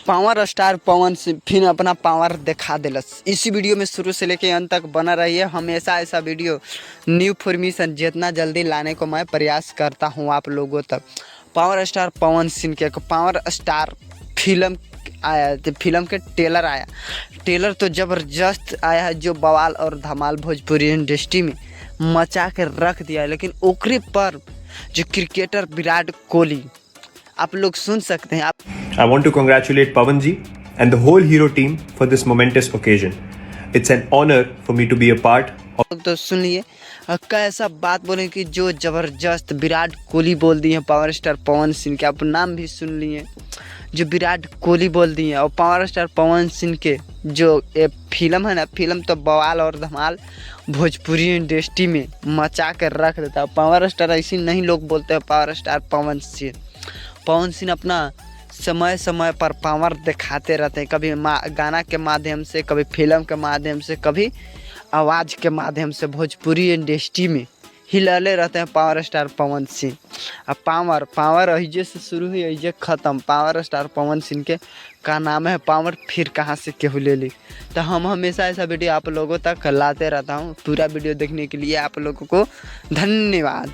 Power star Pawan Singh फिर अपना power दिखा दिलस। इसी वीडियो में शुरू से लेके अंत तक बना रहिए। हमेशा ऐसा वीडियो न्यू इन्फॉर्मेशन जितना जल्दी लाने को मैं प्रयास करता हूँ आप लोगों तक। पावर स्टार पवन सिंह के पावर स्टार फिल्म आया, तो फिल्म के ट्रेलर आया। ट्रेलर तो ज़बरदस्त आया है, जो बवाल और धमाल भोजपुरी इंडस्ट्री में मचा के रख दिया है। लेकिन ओकरे पर जो क्रिकेटर विराट कोहली, आप लोग सुन सकते हैं। I want to congratulate Pawan ji and the whole hero team for this momentous occasion. It's an honor for me to be a part of. तो सुनिए कैसा बात बोले कि जो ज़बरदस्त विराट कोहली बोल दिए पावर स्टार पवन सिंह के। आप नाम भी सुन लिए, जो विराट कोहली बोल दिए। और पावर स्टार पवन सिंह के जो ये फिल्म है ना, फिल्म तो बवाल और धमाल भोजपुरी इंडस्ट्री में मचा कर रख देता है। पावर स्टार ऐसे नहीं लोग बोलते हैं पावर स्टार पवन सिंह। पवन सिंह अपना समय समय पर पावर दिखाते रहते हैं, कभी गाना के माध्यम से, कभी फिल्म के माध्यम से, कभी आवाज़ के माध्यम से भोजपुरी इंडस्ट्री में हिलाले रहते हैं पावर स्टार पवन सिंह। अब पावर अहिजे से शुरू हुई अहिजे ख़त्म। पावर स्टार पवन सिंह के का नाम है पावर, फिर कहाँ से केहू ले ली। तो हम हमेशा ऐसा वीडियो आप लोगों तक लाते रहता हूँ। पूरा वीडियो देखने के लिए आप लोगों को धन्यवाद।